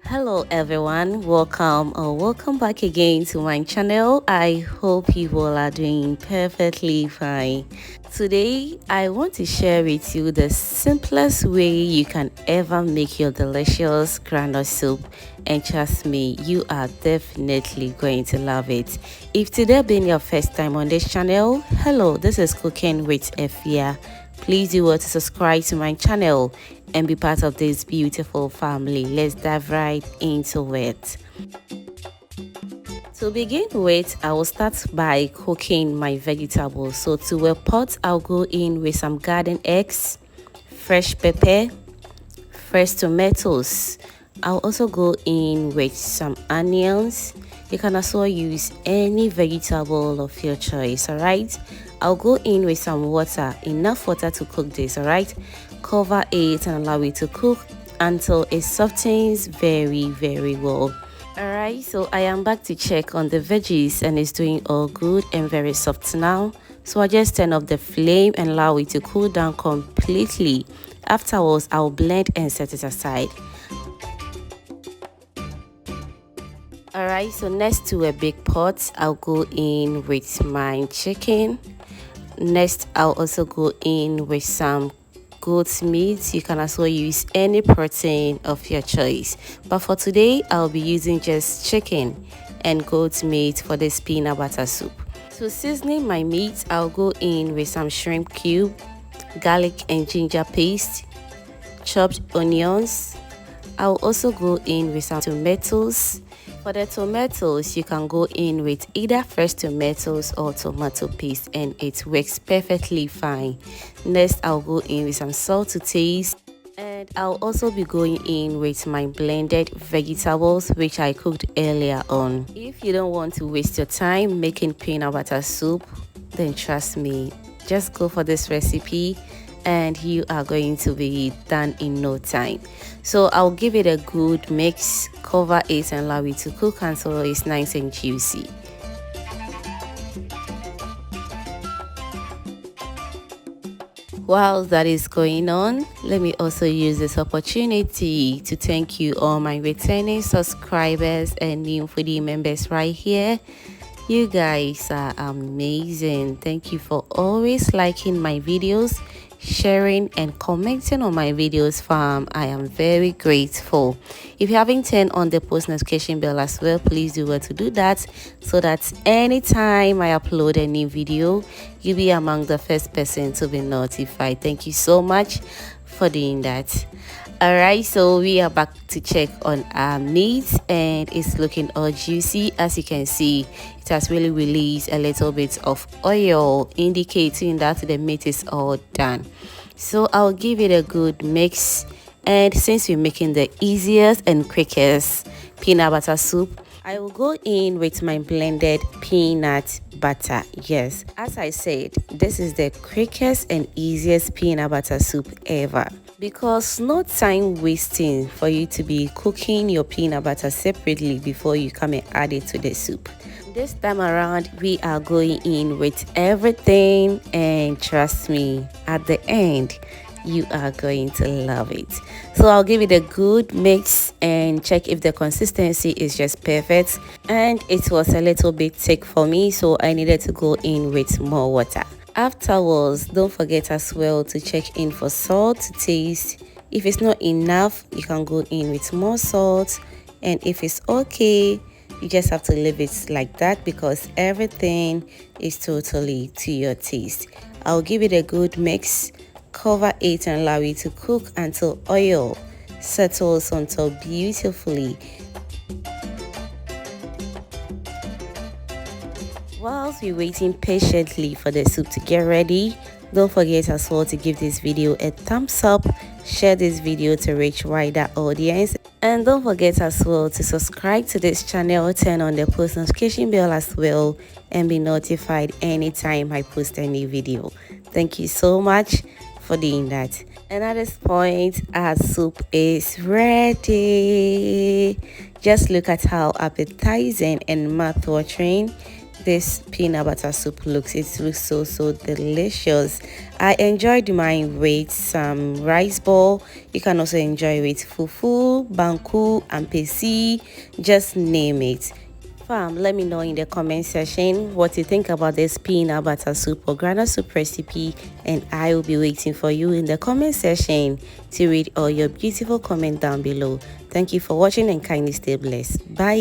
Hello everyone, welcome back again to my channel. I hope you all are doing perfectly fine. Today I want to share with you the simplest way you can ever make your delicious groundnut soup, and trust me, you are definitely going to love it. If today being your first time on this channel, hello, this is Cooking with Efia. Please do well to subscribe to my channel and be part of this beautiful family. Let's dive right into it. To begin with, I will start by cooking my vegetables. So to a pot, I'll go in with some garden eggs, fresh pepper, fresh tomatoes. I'll also go in with some onions. You can also use any vegetable of your choice, alright? I'll go in with some water, enough water to cook this, alright? Cover it and allow it to cook until it softens very well. Alright, so I am back to check on the veggies and it's doing all good and very soft now. So I just turn off the flame and allow it to cool down completely. Afterwards, I'll blend and set it aside. Alright, so next to a big pot, I'll go in with my chicken. Next, I'll also go in with some goat meat. You can also use any protein of your choice, but for today I'll be using just chicken and goat meat for this peanut butter soup. So seasoning my meat, I'll go in with some shrimp cube, garlic and ginger paste, chopped onions. I'll also go in with some tomatoes. For the tomatoes, you can go in with either fresh tomatoes or tomato paste and it works perfectly fine. Next, I'll go in with some salt to taste, and I'll also be going in with my blended vegetables which I cooked earlier on. If you don't want to waste your time making peanut butter soup, then trust me, just go for this recipe and you are going to be done in no time. So I'll give it a good mix, cover it and allow it to cook until it's nice and juicy. While that is going on, let me also use this opportunity to thank you all my returning subscribers and new foodie members right here. You guys are amazing. Thank you for always liking my videos, sharing and commenting on my videos, fam. I am very grateful. If you haven't turned on the post notification bell as well, please do well to do that so that anytime I upload a new video, you'll be among the first person to be notified. Thank you so much for doing that. Alright, so we are back to check on our meat and it's looking all juicy. As you can see, it has really released a little bit of oil, indicating that the meat is all done. So I'll give it a good mix, and since we're making the easiest and quickest peanut butter soup, I will go in with my blended peanut butter. Yes, as I said, this is the quickest and easiest peanut butter soup ever, because no time wasting for you to be cooking your peanut butter separately before you come and add it to the soup. This time around, we are going in with everything, and trust me, at the end, you are going to love it. So I'll give it a good mix and check if the consistency is just perfect, and it was a little bit thick for me, so I needed to go in with more water. Afterwards, don't forget as well to check in for salt to taste. If it's not enough, you can go in with more salt, and if it's okay, you just have to leave it like that because everything is totally to your taste. I'll give it a good mix, cover it and allow it to cook until oil settles on top beautifully. Whilst we're waiting patiently for the soup to get ready, don't forget as well to give this video a thumbs up, share this video to reach wider audience, and don't forget as well to subscribe to this channel, turn on the post notification bell as well, and be notified anytime I post a new video. Thank you so much for doing that. And at this point, our soup is ready. Just look at how appetizing and mouth-watering this peanut butter soup looks. It looks so delicious. I enjoyed mine with some rice ball. You can also enjoy with fufu, banku, and pesi, just name it. Fam, let me know in the comment section what you think about this peanut butter soup or groundnut soup recipe, and I will be waiting for you in the comment section to read all your beautiful comments down below. Thank you for watching and kindly stay blessed. Bye.